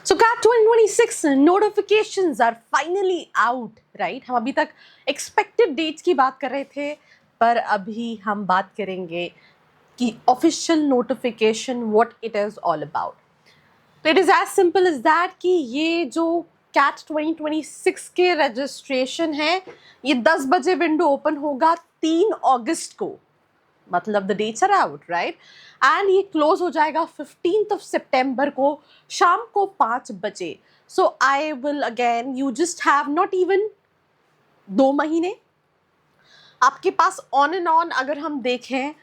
So CAT 2026 notifications are finally out, right. हम अभी तक एक्सपेक्टेड डेट्स की बात कर रहे थे, पर अभी हम बात करेंगे कि official notification what it is all about. तो it is as simple as that कि ये जो कैट 2026 के रजिस्ट्रेशन है, ये 10 बजे विंडो ओपन होगा 3 अगस्त को, मतलब the dates are out, right. And ये क्लोज हो जाएगा 15 सितंबर को शाम को 5 बजे। So I will again, you just have not even 2 महीने आपके पास ऑन एंड ऑन, अगर हम देखें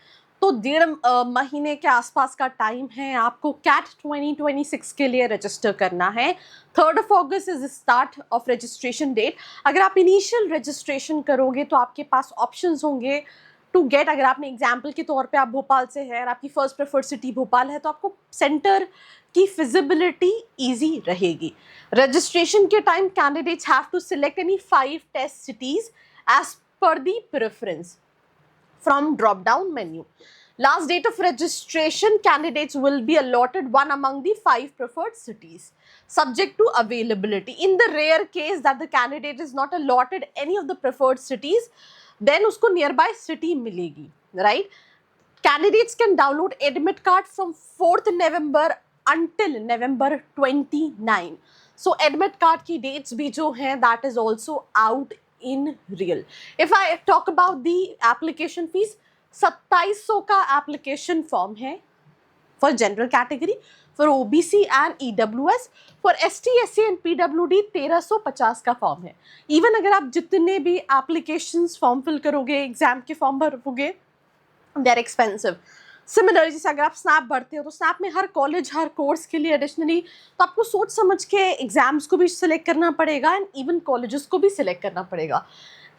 तो 1.5 महीने के आसपास का टाइम है आपको कैट 2026 के लिए रजिस्टर करना है। 3 अगस्त is start of registration date. अगर आप इनिशियल रजिस्ट्रेशन करोगे तो आपके पास ऑप्शंस होंगे टू गेट, अगर आपने एग्जाम्पल के तौर पे आप भोपाल से है और आपकी फर्स्ट प्रेफर्ड सिटी भोपाल है, तो आपको सेंटर की फिजिबिलिटी ईजी रहेगी। रजिस्ट्रेशन के time candidates have to select any 5 test cities as per the preference from drop down menu. Last date of registration, candidates will be allotted one among the 5 preferred cities subject to availability. In the rare case that the candidate is not allotted any of the preferred cities, then usko nearby city milegi, right? Candidates can download admit card from 4th November until November 29. So admit card की dates भी जो हैं, that is also out in real. If I talk about the application fees, 2700 का application form है for general category, for OBC and EWS, for ST, SC and PWD 1350 का form है। Even अगर आप जितने भी एप्लीकेशंस फॉर्म फिल करोगे, exam के फॉर्म भरोगे, दे आर एक्सपेंसिव। सिमिलरली जैसे अगर आप स्नैप भरते हो तो स्नैप में हर कॉलेज हर कोर्स के लिए एडिशनली तो आपको सोच समझ के एग्जाम्स को भी सिलेक्ट करना पड़ेगा एंड इवन कॉलेजेस को भी सिलेक्ट करना पड़ेगा।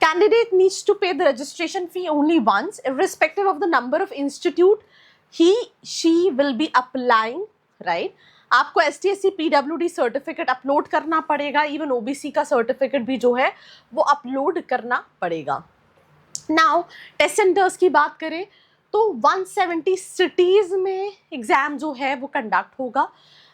Candidate needs to pay the registration fee only once irrespective of the number of institute he she will be applying, right. आपको ST/SC PWD सर्टिफिकेट अपलोड करना पड़ेगा, इवन OBC का certificate भी जो है वो अपलोड करना पड़ेगा। नाउ टेस्ट सेंटर्स की बात करें तो 170 सिटीज में एग्जाम जो है वो कंडक्ट होगा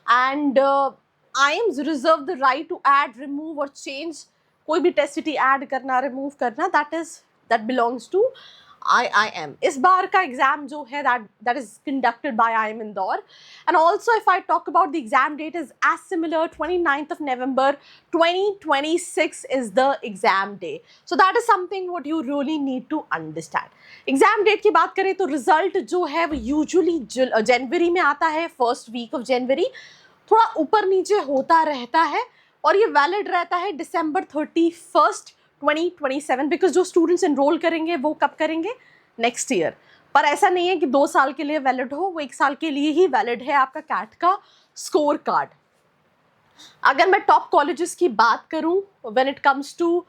and IIMs reserve the right to add, remove और चेंज कोई भी टेस्ट सिटी ऐड करना, रिमूव करना, दैट बिलोंग्स टू IIM। इस बार का एग्जाम जो है that is conducted by IIM Indore, and also if I talk about the exam date is as similar, 29th of November 2026 is the exam day. So that is something what you really need to understand. Exam date की बात करें तो result जो है वो usually जनवरी में आता है, फर्स्ट वीक ऑफ जनवरी, थोड़ा ऊपर नीचे होता रहता है और ये वैलिड रहता है December 31st 2027, बिकॉज जो स्टूडेंट्स एनरोल करेंगे वो कब करेंगे, नेक्स्ट ईयर। पर ऐसा नहीं है कि 2 साल के लिए वैलिड हो, वो 1 साल के लिए ही वैलिड है आपका कैट का स्कोर कार्ड। अगर मैं टॉप कॉलेजेस की बात करूं when it comes to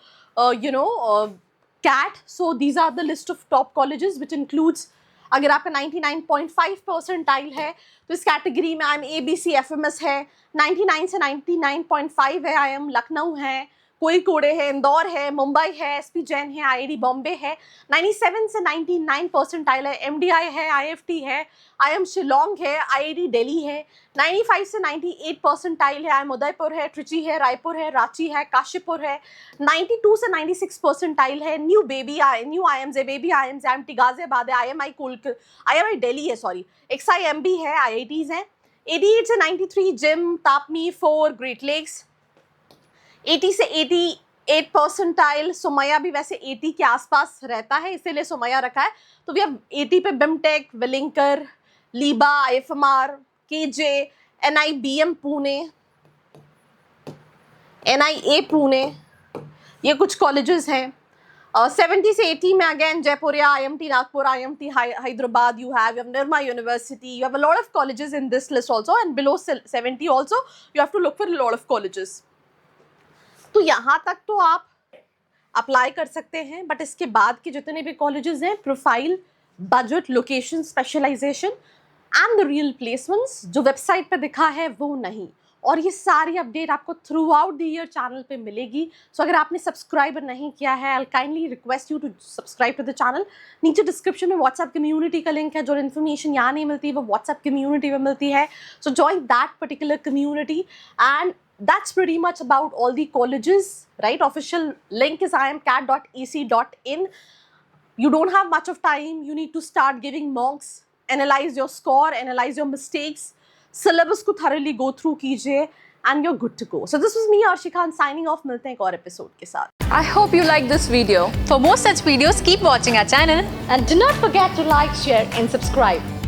CAT, so these are the list of top colleges which includes, अगर आपका 99.5 परसेंटाइल है तो इस कैटेगरी में IIM ABC FMS है, 99 से 99.5 है IIM लखनऊ है, कोड़े है, इंदौर है, मुंबई है, SP जैन है, IIT बॉम्बे है, 97 से 99 परसेंटाइल है, MDI है, IFT है, IIM शिलोंग है, IIT दिल्ली है, 95 से 98 परसेंटाइल है, IIM उदयपुर है, ट्रिची है, रायपुर है, रांची है, काशीपुर है, 92 से 96 परसेंटाइल है, new IIM baby IIM JAMT Ghaziabad है, IMI दिल्ली है, सॉरी, XIMB है, IITs हैं, 88 से 93 जिम, तापमी, 4 ग्रेट लेक्स, 80 से 88 परसेंटाइल, सोमैया भी वैसे 80 के आसपास रहता है इसीलिए सोमैया रखा है। तो वी हैव 80 पे बिमटेक, विलिंकर, लीबा, IFMR, KJ, NIBM Pune, NIA Pune, ये कुछ कॉलेजेस हैं। 70 से 80 में again Jaipuria, IMT Nagpur, IMT Hyderabad, you have Nirma University, you have a lot of colleges in this list also, and below 70 also you have to look for a lot of colleges. तो यहाँ तक तो आप अप्लाई कर सकते हैं, बट इसके बाद के जितने भी कॉलेजेस हैं, profile, budget, location, specialisation and the real placements जो वेबसाइट पे दिखा है वो नहीं, और ये सारी अपडेट आपको throughout the year channel पे मिलेगी. सो अगर आपने सब्सक्राइब नहीं किया है, I kindly request you to subscribe to the channel. नीचे डिस्क्रिप्शन में व्हाट्सएप कम्युनिटी का लिंक है. जो इन्फॉर्मेशन यहाँ नहीं मिलती वो व्हाट्सएप कम्युनिटी में मिलती है. So join that particular community and that's pretty much about all the colleges, right? Official link is imcat.ec.in. You don't have much of time. You need to start giving mocks, analyze your score, analyze your mistakes, syllabus को thoroughly go through कीजिए, and you're good to go. So this was me, Arshi Khan, signing off. मिलते हैं एक और episode के साथ. I hope you like this video. For more such videos, keep watching our channel. And do not forget to like, share and subscribe.